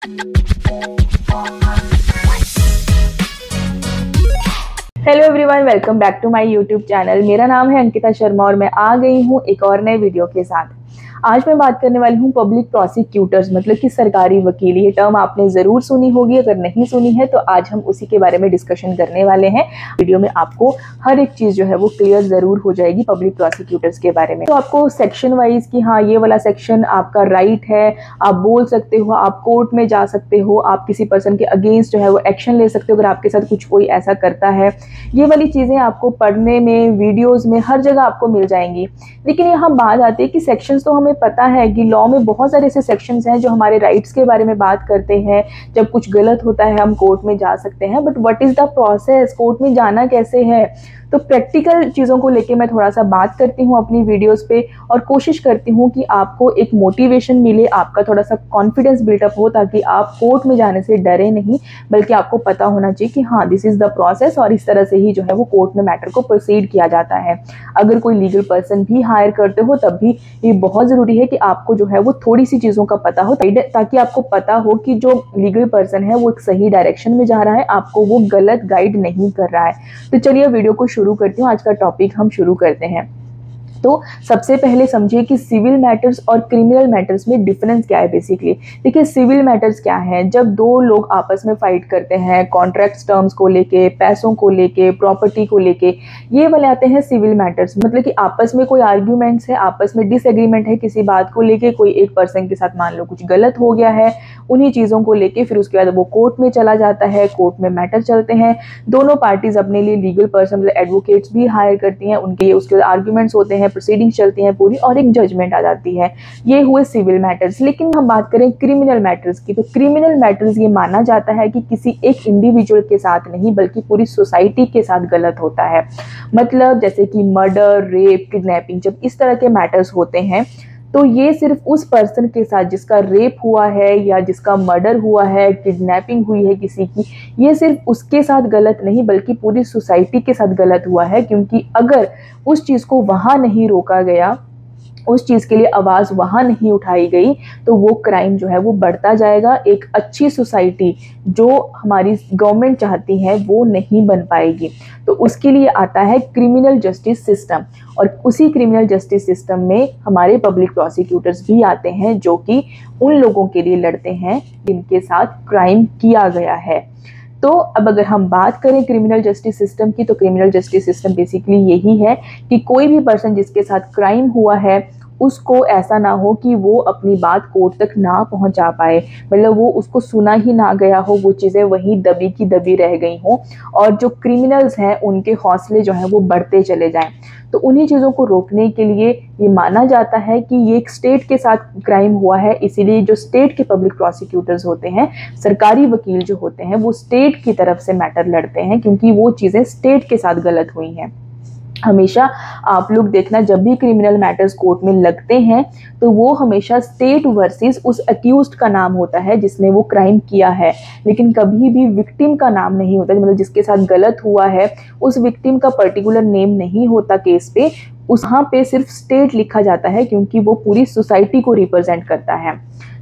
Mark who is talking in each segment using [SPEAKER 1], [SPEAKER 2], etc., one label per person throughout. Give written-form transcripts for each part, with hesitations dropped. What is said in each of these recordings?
[SPEAKER 1] Hello everyone, welcome back to my YouTube channel. मेरा नाम है अंकिता शर्मा और मैं आ गई हूँ एक और नए वीडियो के साथ। आज मैं बात करने वाली हूँ पब्लिक प्रोसिक्यूटर्स, मतलब कि सरकारी वकील। ये टर्म आपने ज़रूर सुनी होगी, अगर नहीं सुनी है तो आज हम उसी के बारे में डिस्कशन करने वाले हैं। वीडियो में आपको हर एक चीज़ जो है वो क्लियर ज़रूर हो जाएगी पब्लिक प्रोसिक्यूटर्स के बारे में। तो आपको सेक्शन वाइज कि हाँ ये वाला सेक्शन आपका राइट है, आप बोल सकते हो, आप कोर्ट में जा सकते हो, आप किसी पर्सन के अगेंस्ट जो है वो एक्शन ले सकते हो अगर आपके साथ कुछ कोई ऐसा करता है। ये वाली चीज़ें आपको पढ़ने में, वीडियोस में, हर जगह आपको मिल जाएंगी। लेकिन यहाँ बात आती है कि सेक्शंस तो हमें पता है कि लॉ में बहुत सारे ऐसे सेक्शंस हैं जो हमारे राइट्स के बारे में बात करते हैं। जब कुछ गलत होता है हम कोर्ट में जा सकते हैं, but what is the process, court में जाना कैसे है। तो प्रैक्टिकल चीज़ों को लेके मैं थोड़ा सा बात करती हूँ अपनी वीडियोस पे और कोशिश करती हूँ कि आपको एक मोटिवेशन मिले, आपका थोड़ा सा कॉन्फिडेंस बिल्डअप हो, ताकि आप कोर्ट में जाने से डरे नहीं, बल्कि आपको पता होना चाहिए कि हाँ दिस इज़ द प्रोसेस और इस तरह से ही जो है वो कोर्ट में मैटर को प्रोसीड किया जाता है। अगर कोई लीगल पर्सन भी हायर करते हो तब भी ये बहुत ज़रूरी है कि आपको जो है वो थोड़ी सी चीज़ों का पता हो, ताकि आपको पता हो कि जो लीगल पर्सन है वो एक सही डायरेक्शन में जा रहा है, आपको वो गलत गाइड नहीं कर रहा है। तो चलिए वीडियो को शुरू करती हूँ। आज का टॉपिक हम शुरू करते हैं। तो सबसे पहले समझिए कि सिविल मैटर्स और क्रिमिनल मैटर्स में डिफरेंस क्या है। बेसिकली देखिए, सिविल मैटर्स क्या है, जब दो लोग आपस में फाइट करते हैं कॉन्ट्रैक्ट टर्म्स को लेके, पैसों को लेके, प्रॉपर्टी को लेके, ये वाले आते हैं सिविल मैटर्स। मतलब कि आपस में कोई आर्ग्यूमेंट्स है, आपस में डिसएग्रीमेंट है किसी बात को लेके, कोई एक पर्सन के साथ मान लो कुछ गलत हो गया है, उन्हीं चीज़ों को लेके फिर उसके बाद वो कोर्ट में चला जाता है, कोर्ट में मैटर चलते हैं। दोनों पार्टीज अपने लिए लीगल पर्सन मतलब एडवोकेट्स भी हायर करती हैं, उनके उसके आर्ग्यूमेंट्स होते हैं, प्रोसीडिंग्स चलती हैं पूरी और एक जजमेंट आ जाती है। ये हुए सिविल मैटर्स। लेकिन हम बात करें क्रिमिनल मैटर्स की, तो क्रिमिनल मैटर्स ये माना जाता है कि किसी एक इंडिविजुअल के साथ नहीं बल्कि पूरी सोसाइटी के साथ गलत होता है। मतलब जैसे कि मर्डर, रेप, किडनैपिंग, जब इस तरह के मैटर्स होते हैं तो ये सिर्फ उस पर्सन के साथ जिसका रेप हुआ है या जिसका मर्डर हुआ है, किडनैपिंग हुई है किसी की, ये सिर्फ उसके साथ गलत नहीं बल्कि पूरी सोसाइटी के साथ गलत हुआ है। क्योंकि अगर उस चीज़ को वहाँ नहीं रोका गया, उस चीज़ के लिए आवाज़ वहाँ नहीं उठाई गई, तो वो क्राइम जो है वो बढ़ता जाएगा। एक अच्छी सोसाइटी जो हमारी गवर्नमेंट चाहती है वो नहीं बन पाएगी। तो उसके लिए आता है क्रिमिनल जस्टिस सिस्टम, और उसी क्रिमिनल जस्टिस सिस्टम में हमारे पब्लिक प्रोसिक्यूटर्स भी आते हैं जो कि उन लोगों के लिए लड़ते हैं जिनके साथ क्राइम किया गया है। तो अब अगर हम बात करें क्रिमिनल जस्टिस सिस्टम की, तो क्रिमिनल जस्टिस सिस्टम बेसिकली यही है कि कोई भी पर्सन जिसके साथ क्राइम हुआ है उसको ऐसा ना हो कि वो अपनी बात कोर्ट तक ना पहुंचा पाए, मतलब वो उसको सुना ही ना गया हो, वो चीज़ें वहीं दबी की दबी रह गई हों और जो क्रिमिनल्स हैं उनके हौसले जो हैं वो बढ़ते चले जाएं। तो उन्हीं चीज़ों को रोकने के लिए ये माना जाता है कि ये एक स्टेट के साथ क्राइम हुआ है, इसीलिए जो स्टेट के पब्लिक प्रोसिक्यूटर्स होते हैं, सरकारी वकील जो होते हैं, वो स्टेट की तरफ से मैटर लड़ते हैं क्योंकि वो चीज़ें स्टेट के साथ गलत हुई हैं। हमेशा आप लोग देखना, जब भी क्रिमिनल मैटर्स कोर्ट में लगते हैं तो वो हमेशा स्टेट वर्सेस उस अक्यूज्ड का नाम होता है जिसने वो क्राइम किया है, लेकिन कभी भी विक्टिम का नाम नहीं होता। मतलब जिसके साथ गलत हुआ है उस विक्टिम का पर्टिकुलर नेम नहीं होता केस पे, वहाँ पे सिर्फ स्टेट लिखा जाता है क्योंकि वो पूरी सोसाइटी को रिप्रेजेंट करता है।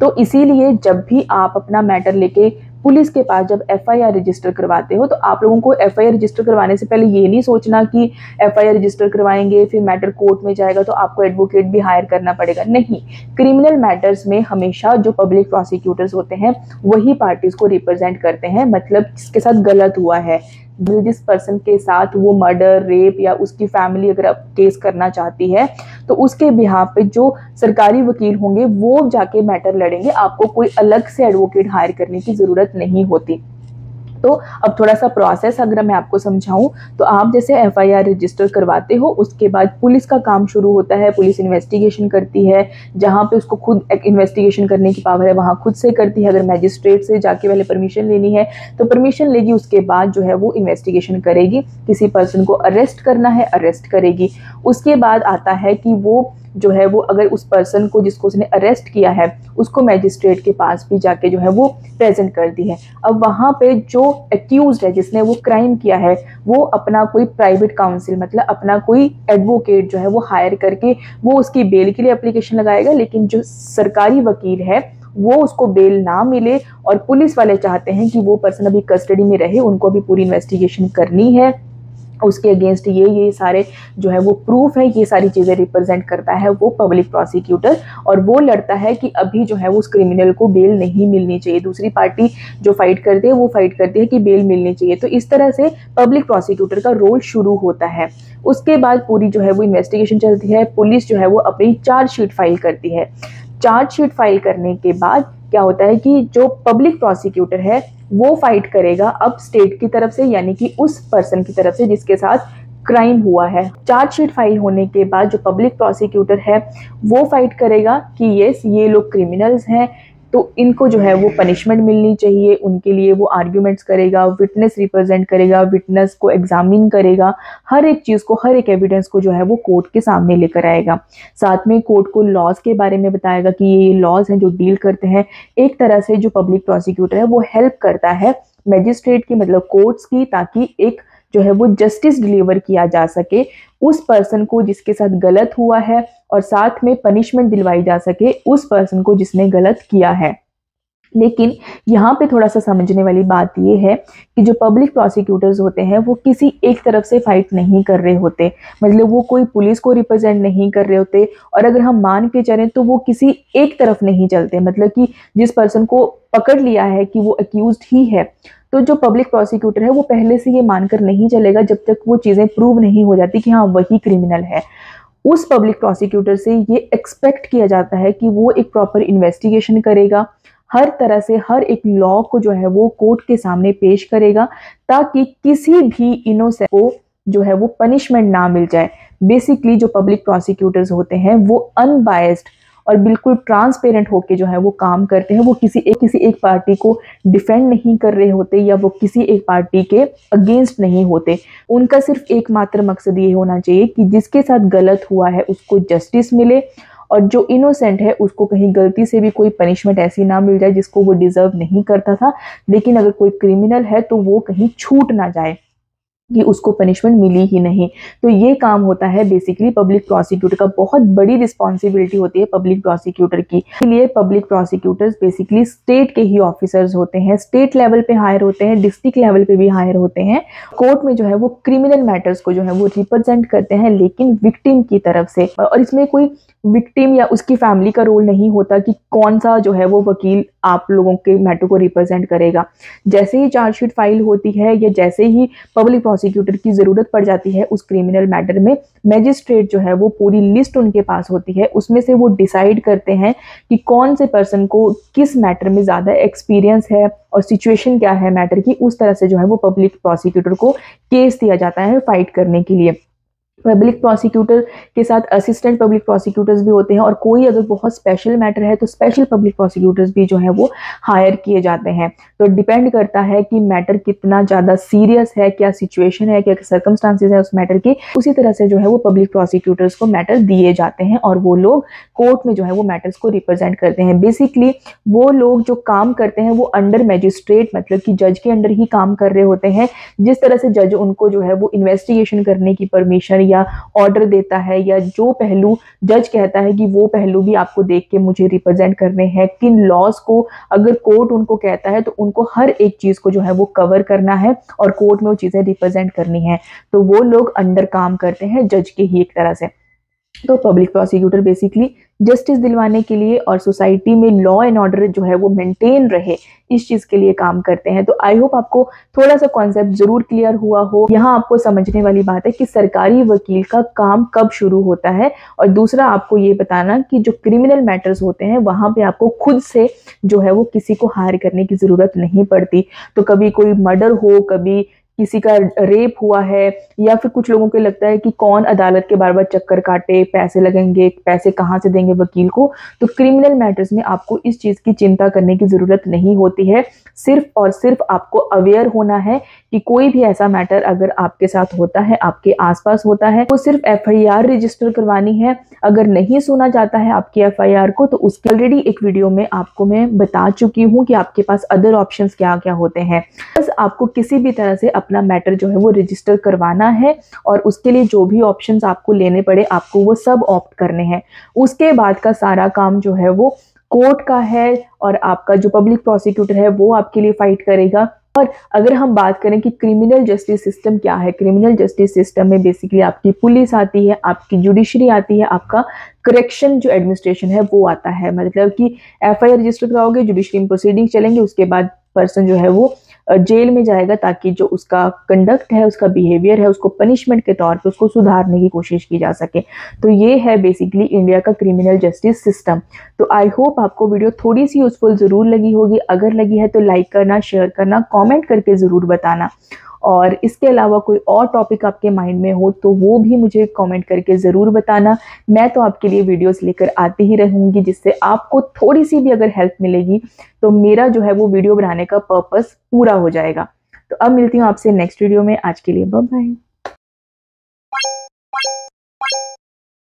[SPEAKER 1] तो इसीलिए जब भी आप अपना मैटर लेके पुलिस के पास जब एफआईआर रजिस्टर करवाते हो, तो आप लोगों को एफआईआर रजिस्टर करवाने से पहले ये नहीं सोचना कि एफआईआर रजिस्टर करवाएंगे फिर मैटर कोर्ट में जाएगा तो आपको एडवोकेट भी हायर करना पड़ेगा। नहीं, क्रिमिनल मैटर्स में हमेशा जो पब्लिक प्रोसिक्यूटर्स होते हैं वही पार्टीज को रिप्रेजेंट करते हैं, मतलब जिसके साथ गलत हुआ है, जिस पर्सन के साथ वो मर्डर, रेप या उसकी फैमिली अगर केस करना चाहती है तो उसके बिहाफ पे जो सरकारी वकील होंगे वो जाके मैटर लड़ेंगे। आपको कोई अलग से एडवोकेट हायर करने की ज़रूरत नहीं होती। तो अब थोड़ा सा प्रोसेस अगर मैं आपको समझाऊं, तो आप जैसे एफआईआर रजिस्टर करवाते हो उसके बाद पुलिस का काम शुरू होता है। पुलिस इन्वेस्टिगेशन करती है, जहां पे उसको खुद इन्वेस्टिगेशन करने की पावर है वहां खुद से करती है। अगर मैजिस्ट्रेट से जाके पहले परमिशन लेनी है तो परमिशन लेगी, उसके बाद जो है वो इन्वेस्टिगेशन करेगी। किसी पर्सन को अरेस्ट करना है अरेस्ट करेगी। उसके बाद आता है कि वो जो है वो अगर उस पर्सन को जिसको उसने अरेस्ट किया है उसको मैजिस्ट्रेट के पास भी जाके जो है वो प्रेजेंट करती है। अब वहाँ पे जो एक्यूज्ड है जिसने वो क्राइम किया है वो अपना कोई प्राइवेट काउंसिल मतलब अपना कोई एडवोकेट जो है वो हायर करके वो उसकी बेल के लिए एप्लीकेशन लगाएगा। लेकिन जो सरकारी वकील है वो उसको बेल ना मिले और पुलिस वाले चाहते हैं कि वो पर्सन अभी कस्टडी में रहे, उनको भी पूरी इन्वेस्टिगेशन करनी है, उसके अगेंस्ट ये सारे जो है वो प्रूफ है, ये सारी चीज़ें रिप्रेजेंट करता है वो पब्लिक प्रोसिक्यूटर, और वो लड़ता है कि अभी जो है वो उस क्रिमिनल को बेल नहीं मिलनी चाहिए। दूसरी पार्टी जो फाइट करती है वो फाइट करती है कि बेल मिलनी चाहिए। तो इस तरह से पब्लिक प्रोसिक्यूटर का रोल शुरू होता है। उसके बाद पूरी जो है वो इन्वेस्टिगेशन चलती है, पुलिस जो है वो अपनी चार्जशीट फाइल करती है। चार्जशीट फाइल करने के बाद क्या होता है कि जो पब्लिक प्रोसिक्यूटर है वो फाइट करेगा अब स्टेट की तरफ से, यानी कि उस पर्सन की तरफ से जिसके साथ क्राइम हुआ है। चार्जशीट फाइल होने के बाद जो पब्लिक प्रोसिक्यूटर है वो फाइट करेगा कि यस ये लोग क्रिमिनल्स हैं, तो इनको जो है वो पनिशमेंट मिलनी चाहिए। उनके लिए वो आर्ग्यूमेंट्स करेगा, विटनेस रिप्रेजेंट करेगा, विटनेस को एग्जामिन करेगा, हर एक चीज़ को, हर एक एविडेंस को जो है वो कोर्ट के सामने लेकर आएगा। साथ में कोर्ट को लॉज के बारे में बताएगा कि ये लॉज हैं जो डील करते हैं। एक तरह से जो पब्लिक प्रोसिक्यूटर है वो हेल्प करता है मैजिस्ट्रेट की, मतलब कोर्ट्स की, ताकि एक जो है वो जस्टिस डिलीवर किया जा सके उस पर्सन को जिसके साथ गलत हुआ है, और साथ में पनिशमेंट दिलवाई जा सके उस पर्सन को जिसने गलत किया है। लेकिन यहाँ पे थोड़ा सा समझने वाली बात ये है कि जो पब्लिक प्रोसिक्यूटर्स होते हैं वो किसी एक तरफ से फाइट नहीं कर रहे होते, मतलब वो कोई पुलिस को रिप्रेजेंट नहीं कर रहे होते, और अगर हम मान के चलें तो वो किसी एक तरफ नहीं चलते, मतलब कि जिस पर्सन को पकड़ लिया है कि वो अक्यूज्ड ही है, तो जो पब्लिक प्रोसिक्यूटर है वो पहले से ये मानकर नहीं चलेगा जब तक वो चीज़ें प्रूव नहीं हो जाती कि हाँ वही क्रिमिनल है। उस पब्लिक प्रोसिक्यूटर से ये एक्सपेक्ट किया जाता है कि वो एक प्रॉपर इन्वेस्टिगेशन करेगा, हर तरह से हर एक लॉ को जो है वो कोर्ट के सामने पेश करेगा, ताकि किसी भी इनोसेंट को जो है वो पनिशमेंट ना मिल जाए। बेसिकली जो पब्लिक प्रोसिक्यूटर्स होते हैं वो अनबायस्ड और बिल्कुल ट्रांसपेरेंट होके जो है वो काम करते हैं। वो किसी एक पार्टी को डिफेंड नहीं कर रहे होते, या वो किसी एक पार्टी के अगेंस्ट नहीं होते। उनका सिर्फ एकमात्र मकसद ये होना चाहिए कि जिसके साथ गलत हुआ है उसको जस्टिस मिले, और जो इनोसेंट है उसको कहीं गलती से भी कोई पनिशमेंट ऐसी ना मिल जाए जिसको वो डिजर्व नहीं करता था, लेकिन अगर कोई क्रिमिनल है तो वो कहीं छूट ना जाए कि उसको पनिशमेंट मिली ही नहीं। तो ये काम होता है बेसिकली पब्लिक प्रोसिक्यूटर का। बहुत बड़ी रिस्पॉन्सिबिलिटी होती है पब्लिक प्रोसिक्यूटर की। इसलिए पब्लिक प्रोसिक्यूटर्स बेसिकली स्टेट के ही ऑफिसर्स होते हैं, स्टेट लेवल पे हायर होते हैं, डिस्ट्रिक्ट लेवल पे भी हायर होते हैं। कोर्ट में जो है वो क्रिमिनल मैटर्स को जो है वो रिप्रेजेंट करते हैं, लेकिन विक्टिम की तरफ से। और इसमें कोई विक्टिम या उसकी फैमिली का रोल नहीं होता कि कौन सा जो है वो वकील आप लोगों के मैटर को रिप्रेजेंट करेगा। जैसे ही चार्जशीट फाइल होती है या जैसे ही पब्लिक प्रोसिक्यूटर की जरूरत पड़ जाती है उस क्रिमिनल मैटर में, मैजिस्ट्रेट जो है वो पूरी लिस्ट उनके पास होती है, उसमें से वो डिसाइड करते हैं कि कौन से पर्सन को किस मैटर में ज़्यादा एक्सपीरियंस है और सिचुएशन क्या है मैटर की। उस तरह से जो है वो पब्लिक प्रोसिक्यूटर को केस दिया जाता है फाइट करने के लिए। पब्लिक प्रोसिक्यूटर के साथ असिस्टेंट पब्लिक प्रोसिक्यूटर्स भी होते हैं, और कोई अगर बहुत स्पेशल मैटर है तो स्पेशल पब्लिक प्रोसिक्यूटर्स भी जो है वो हायर किए जाते हैं। तो डिपेंड करता है कि मैटर कितना ज़्यादा सीरियस है, क्या सिचुएशन है, क्या सर्कमस्टांसेस है उस मैटर की, उसी तरह से जो है वो पब्लिक प्रोसिक्यूटर्स को मैटर दिए जाते हैं, और वो लोग कोर्ट में जो है वो मैटर्स को रिप्रेजेंट करते हैं। बेसिकली वो लोग जो काम करते हैं वो अंडर मैजिस्ट्रेट, मतलब कि जज के अंडर ही काम कर रहे होते हैं। जिस तरह से जज उनको जो है वो इन्वेस्टिगेशन करने की परमिशन या ऑर्डर देता है, या जो पहलू जज कहता है कि वो पहलू भी आपको देख के मुझे रिप्रेजेंट करने हैं, किन लॉज को अगर कोर्ट उनको कहता है तो उनको हर एक चीज को जो है वो कवर करना है और कोर्ट में वो चीजें रिप्रेजेंट करनी है। तो वो लोग अंडर काम करते हैं जज के ही एक तरह से। तो पब्लिक प्रोसिक्यूटर बेसिकली जस्टिस दिलवाने के लिए और सोसाइटी में लॉ एंड ऑर्डर जो है वो मेंटेन रहे, इस चीज के लिए काम करते हैं। तो आई होप आपको थोड़ा सा कॉन्सेप्ट जरूर क्लियर हुआ हो। यहाँ आपको समझने वाली बात है कि सरकारी वकील का काम कब शुरू होता है, और दूसरा आपको ये बताना कि जो क्रिमिनल मैटर्स होते हैं वहां पे आपको खुद से जो है वो किसी को हायर करने की जरूरत नहीं पड़ती। तो कभी कोई मर्डर हो, कभी किसी का रेप हुआ है, या फिर कुछ लोगों को लगता है कि कौन अदालत के बार बार चक्कर काटे, पैसे लगेंगे, पैसे कहाँ से देंगे वकील को, तो क्रिमिनल मैटर्स में आपको इस चीज़ की चिंता करने की ज़रूरत नहीं होती है। सिर्फ और सिर्फ आपको अवेयर होना है कि कोई भी ऐसा मैटर अगर आपके साथ होता है, आपके आसपास होता है, तो सिर्फ FIR रजिस्टर करवानी है। अगर नहीं सुना जाता है आपकी FIR को, तो उसके ऑलरेडी एक वीडियो में आपको मैं बता चुकी हूँ कि आपके पास अदर ऑप्शंस क्या क्या होते हैं। बस आपको किसी भी तरह से अपना मैटर जो है वो रजिस्टर करवाना है, और उसके लिए जो भी ऑप्शंस आपको लेने पड़े आपको वो सब ऑप्ट करने हैं। उसके बाद का सारा काम जो है वो कोर्ट का है और आपका जो पब्लिक प्रोसिक्यूटर है वो आपके लिए फाइट करेगा। और अगर हम बात करें कि क्रिमिनल जस्टिस सिस्टम क्या है, क्रिमिनल जस्टिस सिस्टम में बेसिकली आपकी पुलिस आती है, आपकी जुडिशरी आती है, आपका करेक्शन जो एडमिनिस्ट्रेशन है वो आता है। मतलब कि एफआईआर रजिस्टर कराओगे, जुडिशरी में प्रोसीडिंग चलेंगे, उसके बाद पर्सन जो है वो जेल में जाएगा ताकि जो उसका कंडक्ट है, उसका बिहेवियर है, उसको पनिशमेंट के तौर पे उसको सुधारने की कोशिश की जा सके। तो ये है बेसिकली इंडिया का क्रिमिनल जस्टिस सिस्टम। तो आई होप आपको वीडियो थोड़ी सी यूजफुल जरूर लगी होगी। अगर लगी है तो लाइक करना, शेयर करना, कमेंट करके जरूर बताना। और इसके अलावा कोई और टॉपिक आपके माइंड में हो तो वो भी मुझे कमेंट करके ज़रूर बताना। मैं तो आपके लिए वीडियोस लेकर आती ही रहूँगी, जिससे आपको थोड़ी सी भी अगर हेल्प मिलेगी तो मेरा जो है वो वीडियो बनाने का पर्पस पूरा हो जाएगा। तो अब मिलती हूँ आपसे नेक्स्ट वीडियो में। आज के लिए बाय बाय।